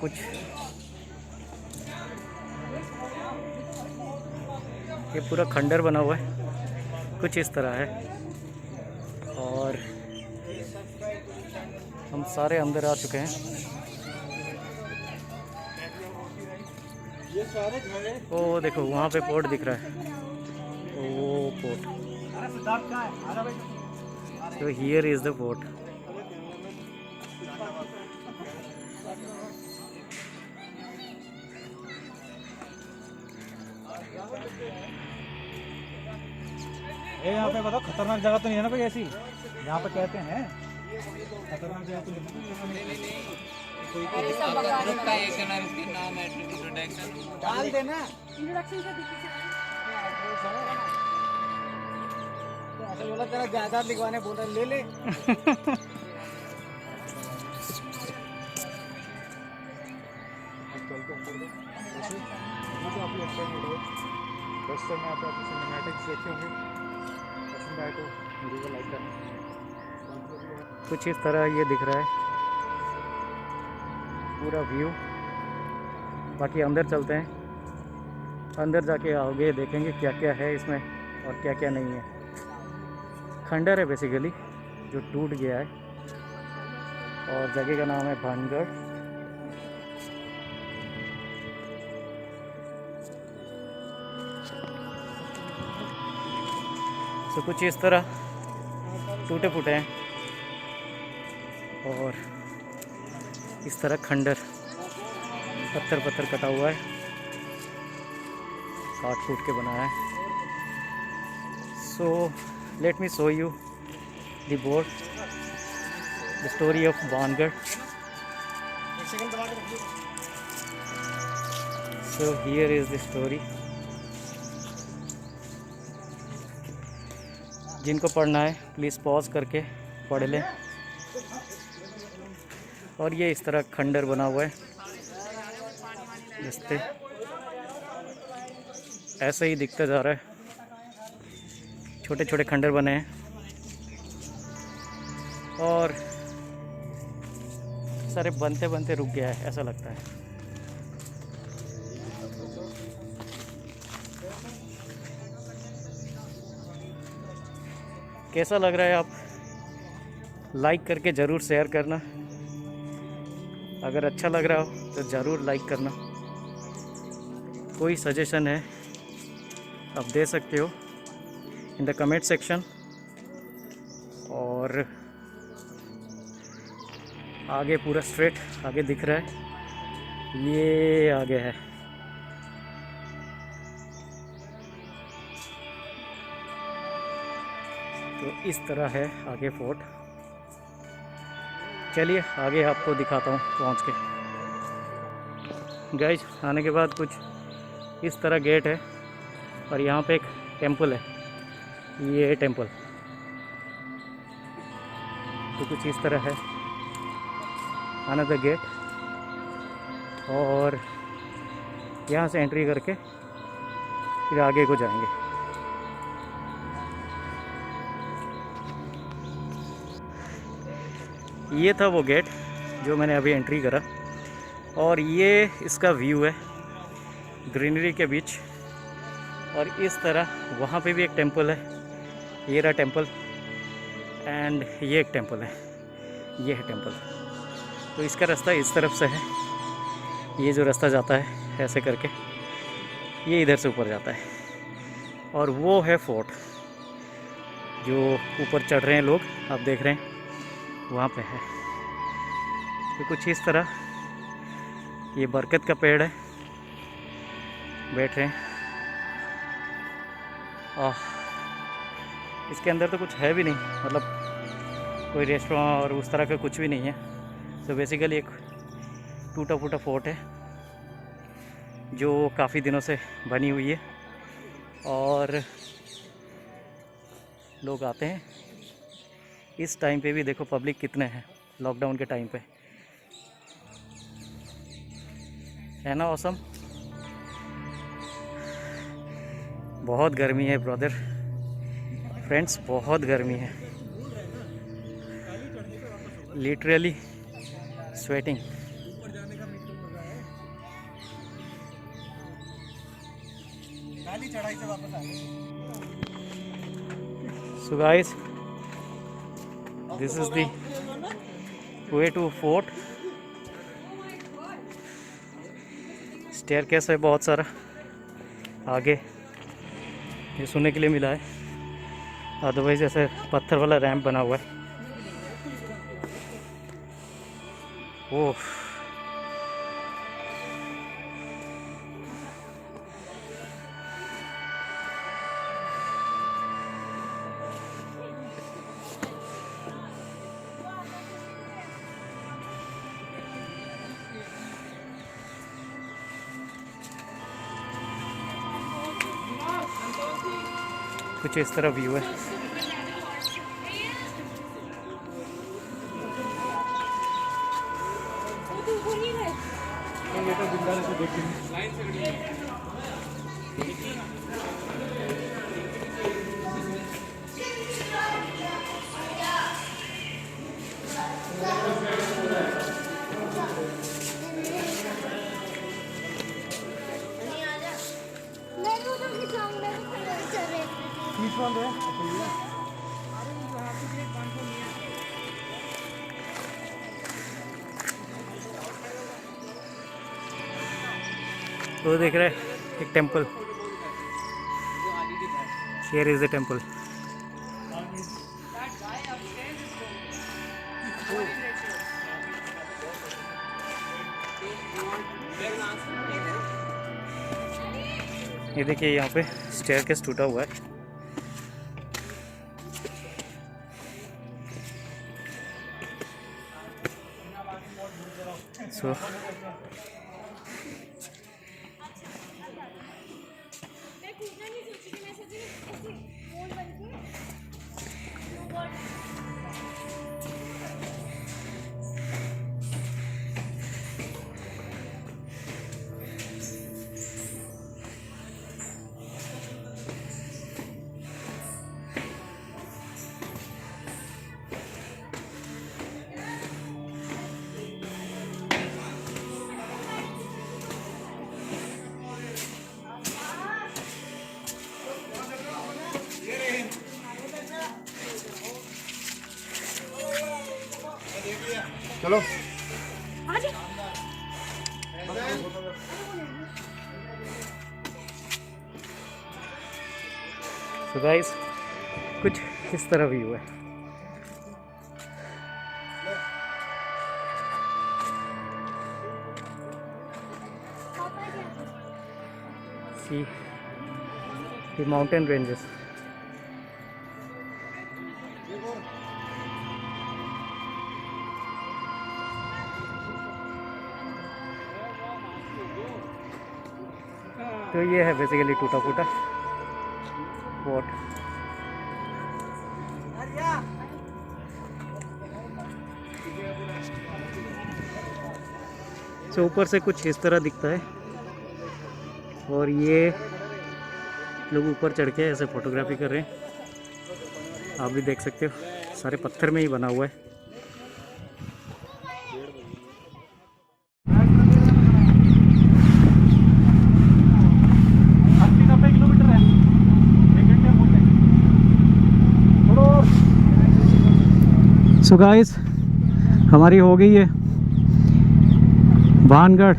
कुछ ये पूरा खंडर बना हुआ है, कुछ इस तरह है। और हम सारे अंदर आ चुके हैं। ओ देखो वहाँ पे पोर्ट दिख रहा है, वो port. So here is the port. यहाँ पे बताओ खतरनाक जगह तो नहीं है ना कोई ऐसी यहाँ पे कहते हैं खतरनाक जगह तो नहीं डाल देना ऐसा बोला तेरा जायदाद लिखवाने बोल रहा ले ले कुछ इस तरह ये दिख रहा है पूरा व्यू। बाकी अंदर चलते हैं, अंदर जाके आगे देखेंगे क्या क्या है इसमें और क्या क्या नहीं है। खंडर है बेसिकली जो टूट गया है, और जगह का नाम है भानगढ़। तो कुछ इस तरह टूटे फूटे हैं, और इस तरह खंडर पत्थर पत्थर कटा हुआ है, काट कूट के बनाया है। So let me show you the board, the story of Bhangarh. So here is the story. जिनको पढ़ना है प्लीज़ पॉज करके पढ़ लें। और ये इस तरह खंडर बना हुआ है, रास्ते ऐसे ही दिखता जा रहा है, छोटे छोटे खंडर बने हैं। और सारे बनते बनते रुक गया है ऐसा लगता है। कैसा लग रहा है आप लाइक करके ज़रूर शेयर करना। अगर अच्छा लग रहा हो तो ज़रूर लाइक करना। कोई सजेशन है आप दे सकते हो इन द कमेंट सेक्शन। और आगे पूरा स्ट्रेट आगे दिख रहा है, ये आगे है। तो इस तरह है आगे फोर्ट। चलिए आगे आपको दिखाता हूँ पहुँच के। गाइस आने के बाद कुछ इस तरह गेट है, और यहाँ पे एक टेंपल है, ये टेंपल। तो कुछ इस तरह है अनदर गेट, और यहाँ से एंट्री करके फिर आगे को जाएंगे। ये था वो गेट जो मैंने अभी एंट्री करा, और ये इसका व्यू है ग्रीनरी के बीच। और इस तरह वहाँ पे भी एक टेंपल है, ये रहा टेंपल, एंड ये एक टेंपल है, ये है टेंपल। तो इसका रास्ता इस तरफ से है, ये जो रास्ता जाता है ऐसे करके ये इधर से ऊपर जाता है। और वो है फोर्ट जो ऊपर चढ़ रहे हैं लोग, आप देख रहे हैं वहाँ पे है। तो कुछ इस तरह ये बरगद का पेड़ है, बैठ रहे हैं। इसके अंदर तो कुछ है भी नहीं, मतलब कोई रेस्टोरेंट और उस तरह का कुछ भी नहीं है। तो बेसिकली एक टूटा फूटा फोर्ट है जो काफ़ी दिनों से बनी हुई है, और लोग आते हैं। इस टाइम पे भी देखो पब्लिक कितने हैं, लॉकडाउन के टाइम पे, है ना ऑसम। बहुत गर्मी है ब्रदर, फ्रेंड्स, बहुत गर्मी है, literally sweating. So guys, this is the way to fort. Staircase है बहुत सारा आगे, ये सुनने के लिए मिला है, अदरवाइज ऐसे पत्थर वाला रैंप बना हुआ है। ओह, कुछ इस तरह व्यू है। वो देख रहे हैं एक temple, here is the temple. ये देखिए यहाँ पे स्टेयरकेस टूटा हुआ है। सो चलो तो गाइस कुछ इस तरह व्यू है। See the mountain ranges. तो ये है बेसिकली टूटा फूटा फोर्ट। तो ऊपर से कुछ इस तरह दिखता है और ये लोग ऊपर चढ़ के ऐसे फोटोग्राफी कर रहे हैं। आप भी देख सकते हो, सारे पत्थर में ही बना हुआ है। सो गाइस, हमारी हो गई है Bhangarh.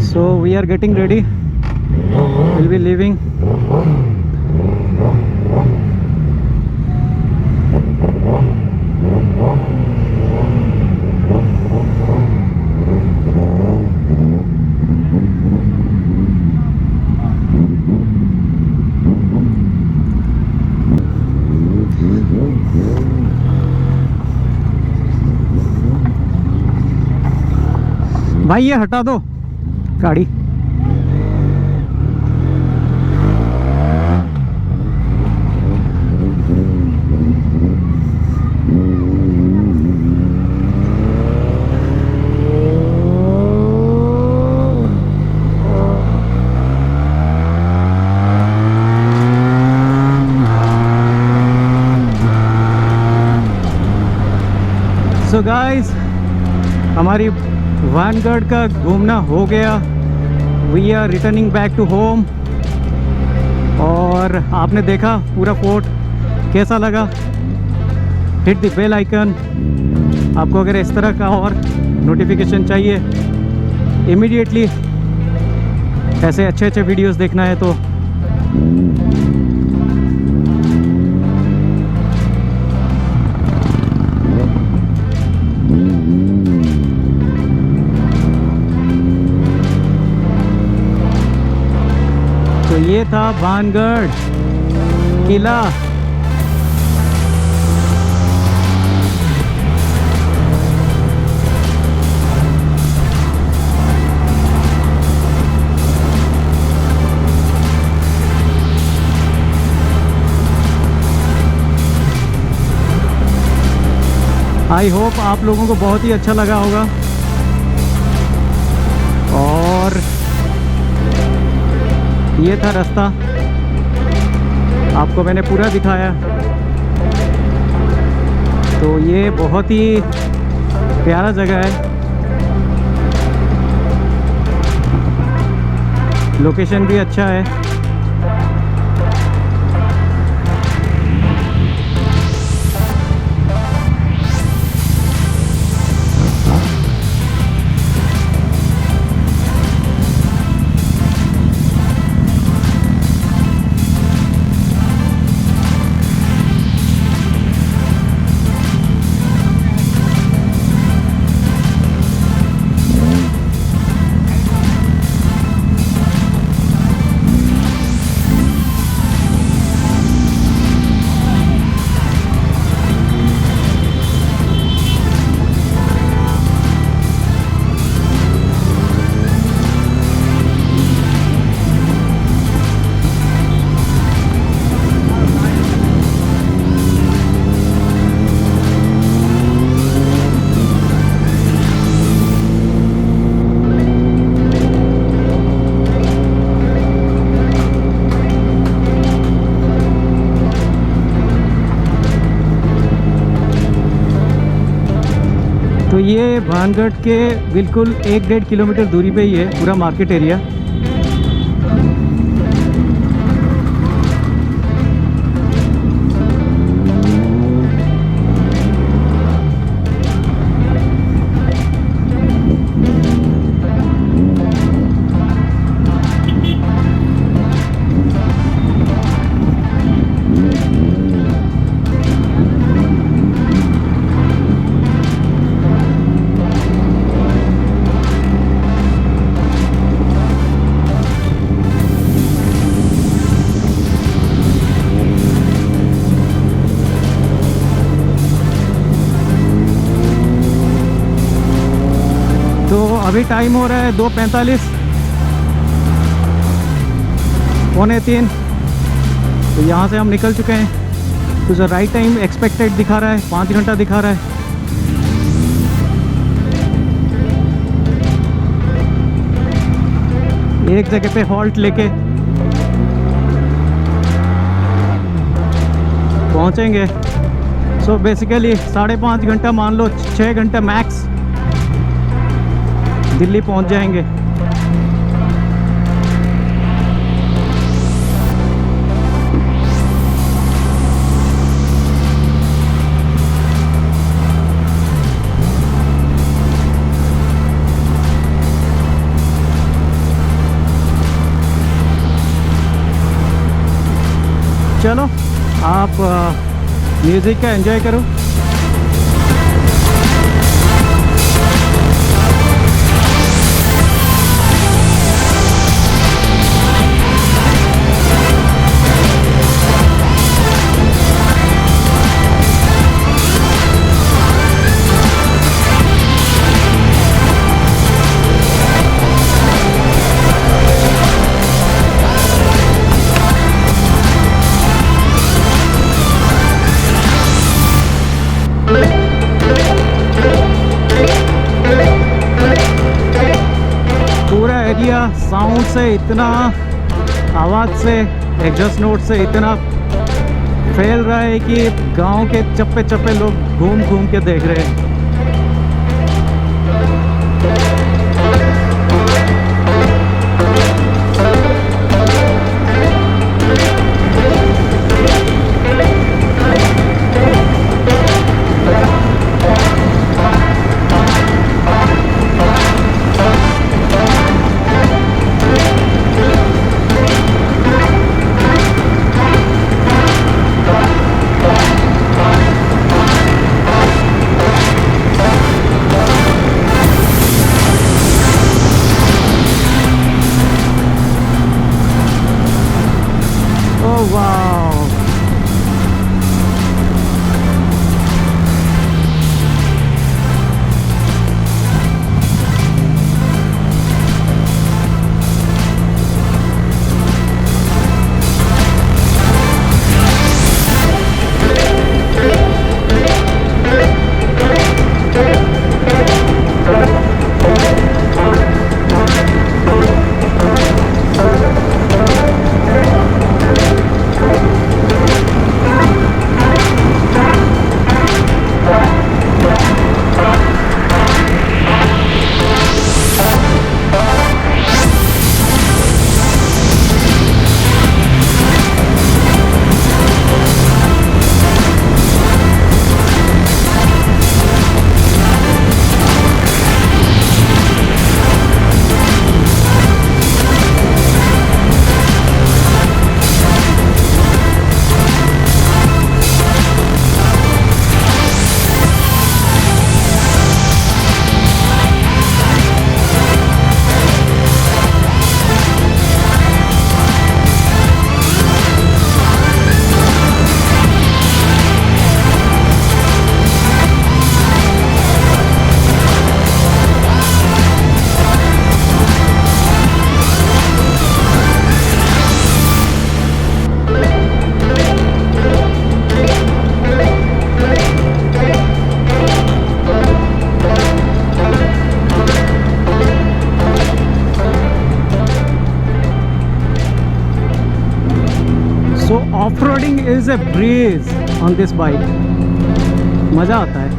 So we are getting ready. We'll be leaving. भाई ये हटा दो गाड़ी। सो गाइस, हमारी वानगढ़ का घूमना हो गया। We are returning back to home. और आपने देखा पूरा फोर्ट, कैसा लगा? Hit the bell icon. आपको अगर इस तरह का और नोटिफिकेशन चाहिए इमीडिएटली, ऐसे अच्छे अच्छे वीडियोस देखना है तो ये था भानगढ़ किला। आई होप आप लोगों को बहुत ही अच्छा लगा होगा। और ये था रास्ता, आपको मैंने पूरा दिखाया। तो ये बहुत ही प्यारा जगह है, लोकेशन भी अच्छा है। तो ये भानगढ़ के बिल्कुल 1-1.5 किलोमीटर दूरी पे ही है पूरा मार्केट एरिया। अभी टाइम हो रहा है 2:45, 2:45। तो यहाँ से हम निकल चुके हैं। तो जो राइट टाइम एक्सपेक्टेड दिखा रहा है 5 घंटा दिखा रहा है। एक जगह पे हॉल्ट लेके पहुँचेंगे। सो बेसिकली 5.5 घंटा, मान लो 6 घंटा मैक्स दिल्ली पहुंच जाएंगे। चलो, आप म्यूज़िक का एंजॉय करो। एरिया साउंड से इतना, आवाज़ से, एग्जॉस्ट नोट से इतना फैल रहा है कि गांव के चप्पे चप्पे लोग घूम घूम के देख रहे हैं। वाह। So off roading is a breeze on this bike. मज़ा आता है।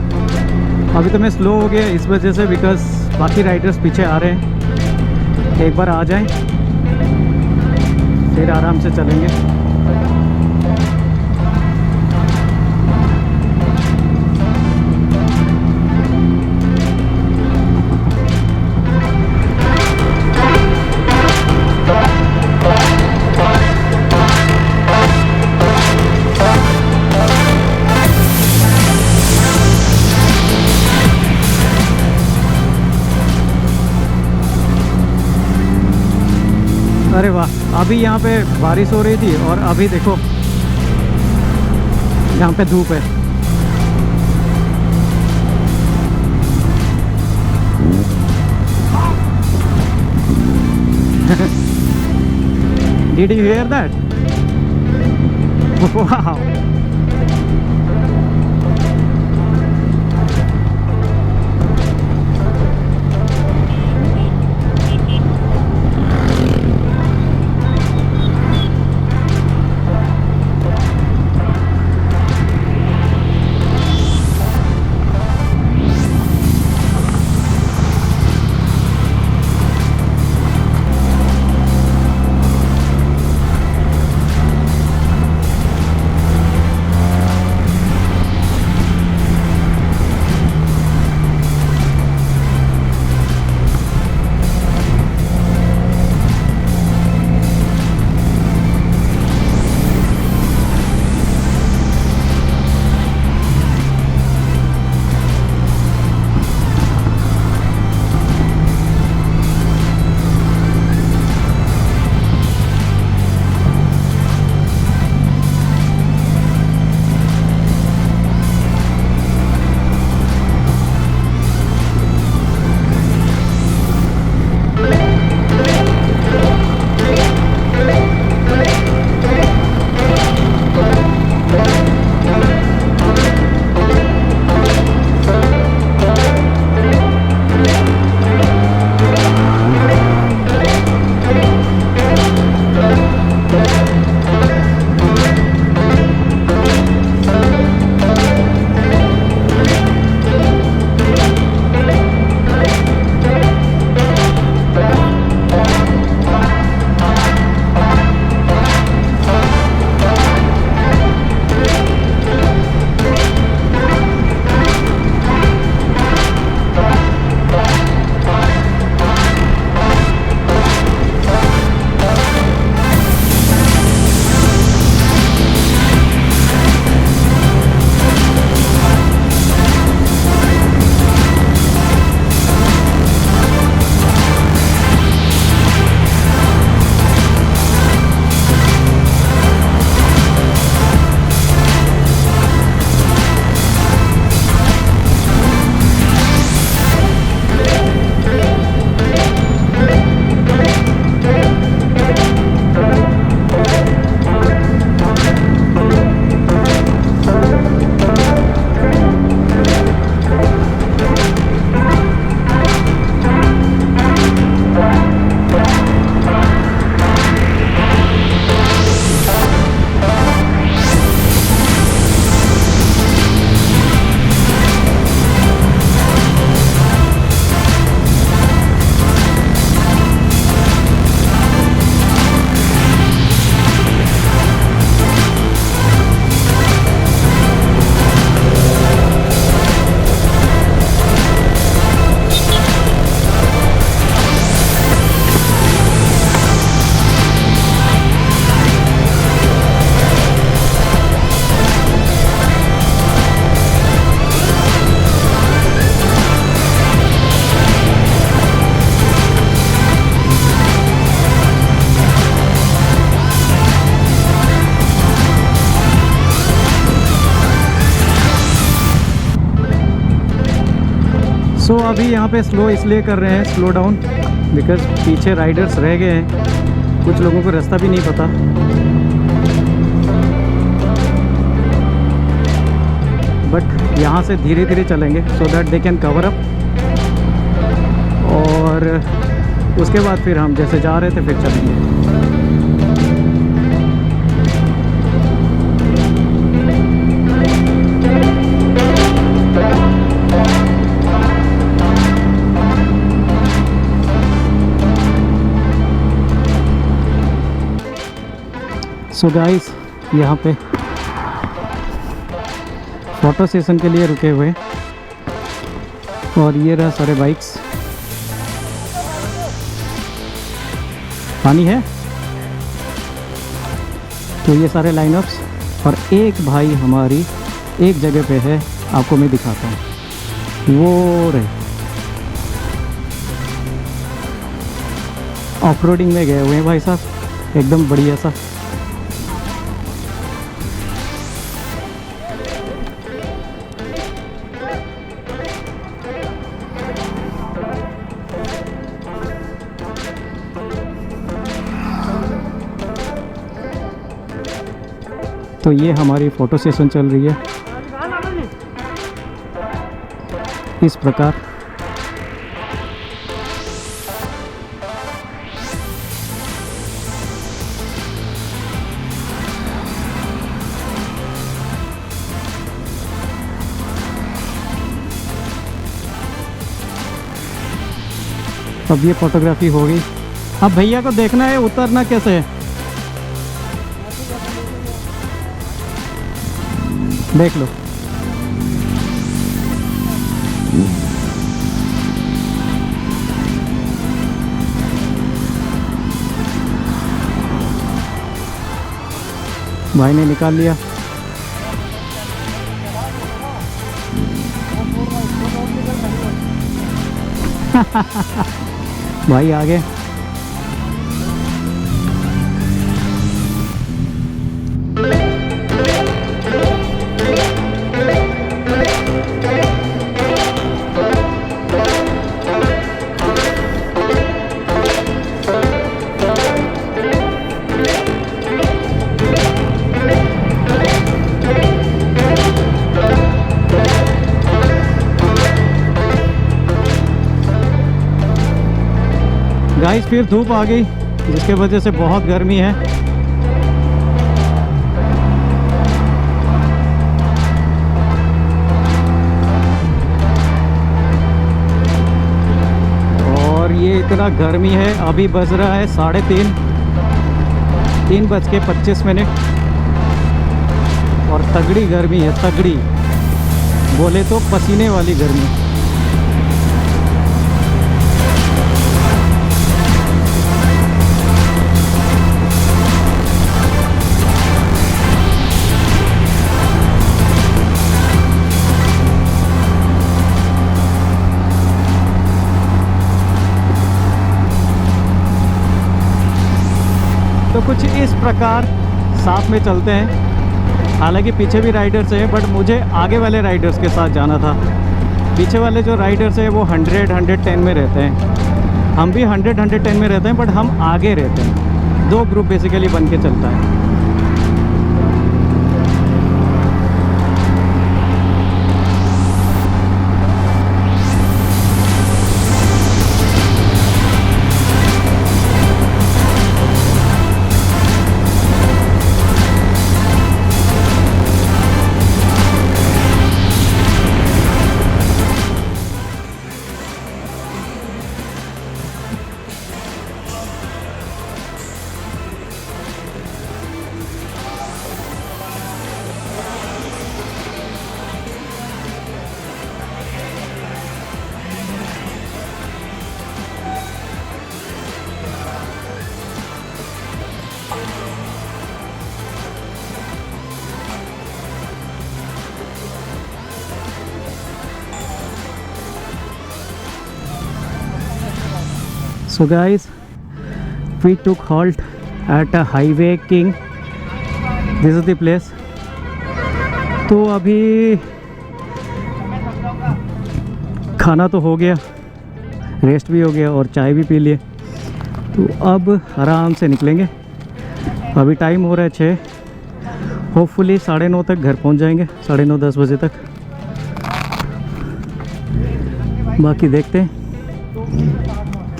अभी तो मैं स्लो हो गया इस वजह से, बिकॉज बाकी राइडर्स पीछे आ रहे हैं। एक बार आ जाएं फिर आराम से चलेंगे। अरे वाह, अभी यहाँ पे बारिश हो रही थी और अभी देखो यहाँ पे धूप है। Did you hear that? Wow. सो अभी यहाँ पे स्लो इसलिए कर रहे हैं, स्लो डाउन, बिकॉज पीछे राइडर्स रह गए हैं, कुछ लोगों को रास्ता भी नहीं पता। बट यहाँ से धीरे धीरे चलेंगे so that they can cover up, और उसके बाद फिर हम जैसे जा रहे थे फिर चलेंगे। सो गाइस, यहाँ पे फ़ोटो सेशन के लिए रुके हुए, और ये रहा सारे बाइक्स। पानी है तो ये सारे लाइनअप्स, और एक भाई हमारी एक जगह पे है, आपको मैं दिखाता हूँ, वो रहे ऑफ रोडिंग में गए हुए हैं भाई साहब, एकदम बढ़िया सा। तो ये हमारी फ़ोटो सेशन चल रही है इस प्रकार। अब ये फोटोग्राफी हो गई। अब भैया को देखना है उतरना कैसे है, देख लो। भाई ने निकाल लिया। भाई आगे। गाइस फिर धूप आ गई, जिसके वजह से बहुत गर्मी है। और ये इतना गर्मी है, अभी बज रहा है 3:30, 3:25, और तगड़ी गर्मी है, तगड़ी बोले तो पसीने वाली गर्मी। तो कुछ इस प्रकार साथ में चलते हैं। हालांकि पीछे भी राइडर्स हैं, बट मुझे आगे वाले राइडर्स के साथ जाना था। पीछे वाले जो राइडर्स हैं वो 100-110 में रहते हैं, हम भी 100-110 में रहते हैं, बट हम आगे रहते हैं। 2 ग्रुप बेसिकली बन के चलता है। So guys, we took halt at a highway king. This is the place. तो अभी खाना तो हो गया, रेस्ट भी हो गया और चाय भी पी लिए, तो अब आराम से निकलेंगे। अभी टाइम हो रहा है 6, होपफुली 9:30 तक घर पहुंच जाएंगे, 9:30-10 बजे तक। बाकी देखते हैं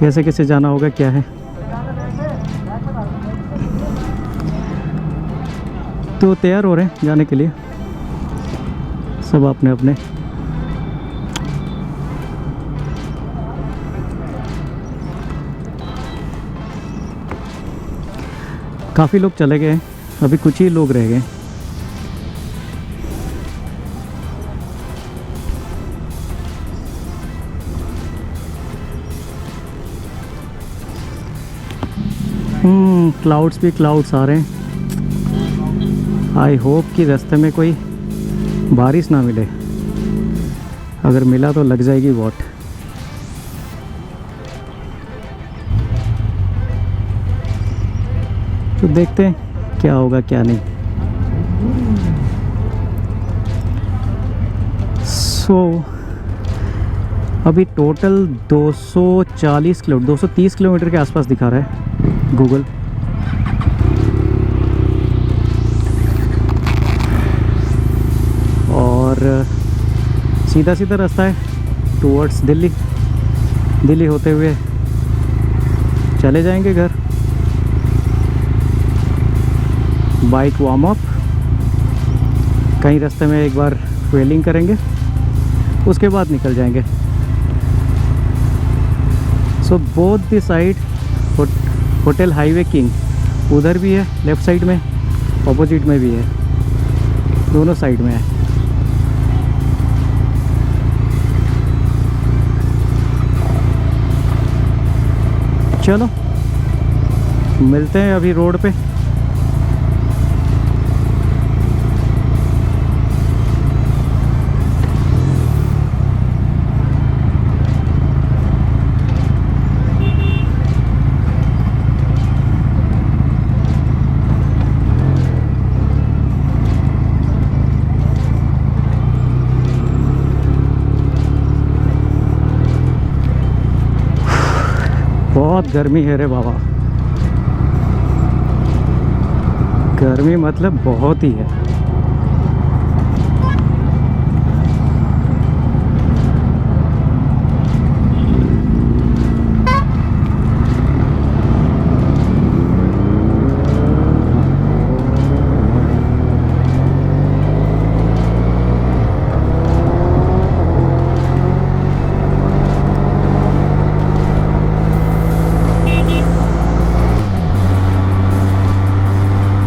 कैसे कैसे जाना होगा, क्या है। तो तैयार हो रहे हैं जाने के लिए सब अपने अपने। काफ़ी लोग चले गए, अभी कुछ ही लोग रह गए। क्लाउड्स भी क्लाउड्स आ रहे हैं। आई होप कि रास्ते में कोई बारिश ना मिले, अगर मिला तो लग जाएगी वॉट। तो देखते हैं क्या होगा क्या नहीं। सो अभी टोटल 230 किलोमीटर के आसपास दिखा रहा है गूगल। और सीधा सीधा रास्ता है टूवर्ड्स दिल्ली। दिल्ली होते हुए चले जाएंगे घर। बाइक वार्म अप, कहीं रास्ते में एक बार फ्यूलिंग करेंगे, उसके बाद निकल जाएंगे। So both the side hotel highway king उधर भी है, लेफ़्ट साइड में, ऑपोजिट में भी है, दोनों साइड में है। चलो मिलते हैं अभी रोड पे। बहुत गर्मी है रे बाबा, गर्मी मतलब बहुत ही है।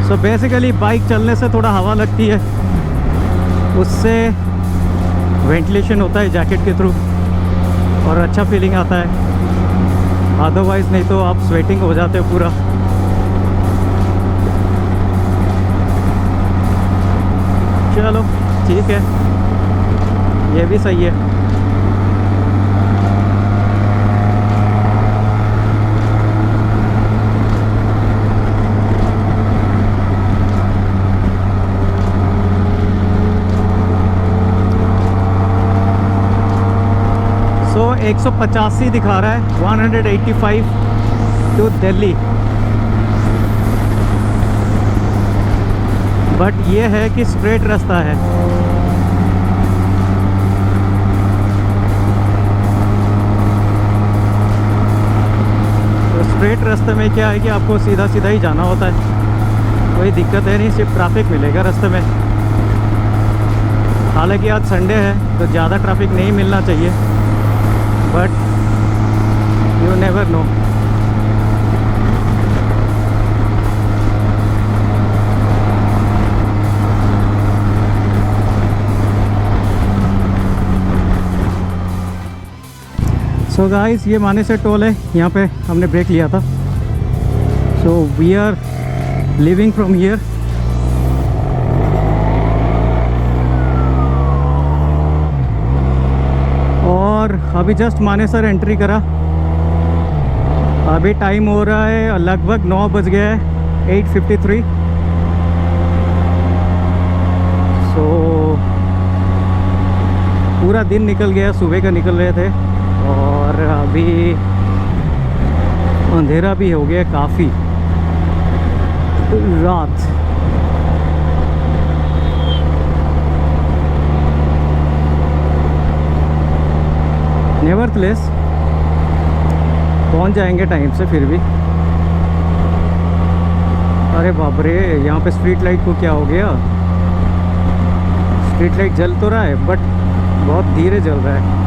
सो बेसिकली बाइक चलने से थोड़ा हवा लगती है, उससे वेंटिलेशन होता है जैकेट के थ्रू और अच्छा फीलिंग आता है। अदरवाइज़ नहीं तो आप स्वेटिंग हो जाते हो पूरा। चलो ठीक है, ये भी सही है। तो 185 दिखा रहा है, 185 टू दिल्ली। बट ये है कि स्ट्रेट रास्ता है। तो स्ट्रेट रास्ते में क्या है कि आपको सीधा सीधा ही जाना होता है, कोई दिक्कत है नहीं, सिर्फ ट्रैफिक मिलेगा रास्ते में। हालांकि आज संडे है तो ज़्यादा ट्रैफिक नहीं मिलना चाहिए, but you never know. So guys, ये मानेसर टोल है, यहाँ पे हमने ब्रेक लिया था। So we are leaving from here. और अभी जस्ट मानेसर एंट्री करा। अभी टाइम हो रहा है लगभग 9 बज गया है, 8:53। सो पूरा पूरा दिन निकल गया, सुबह का निकल रहे थे और अभी अंधेरा भी हो गया काफ़ी, रात। नेवरथलेस पहुंच जाएंगे टाइम से फिर भी। अरे बाप रे, यहाँ पे स्ट्रीट लाइट को क्या हो गया? स्ट्रीट लाइट जल तो रहा है बट बहुत धीरे जल रहा है।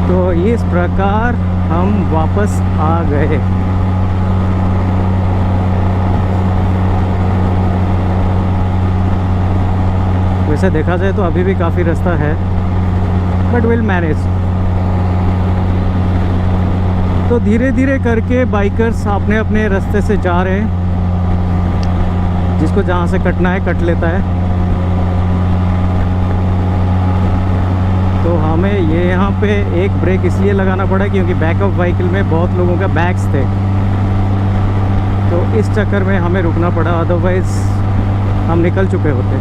तो इस प्रकार हम वापस आ गए। वैसे देखा जाए तो अभी भी काफ़ी रास्ता है बट विल मैनेज। तो धीरे धीरे करके बाइकर्स अपने अपने रास्ते से जा रहे हैं, जिसको जहाँ से कटना है कट लेता है। तो हमें ये यहाँ पे एक ब्रेक इसलिए लगाना पड़ा क्योंकि बैकअप व्हीकल में बहुत लोगों का बैग्स थे, तो इस चक्कर में हमें रुकना पड़ा, अदरवाइज़ हम निकल चुके होते।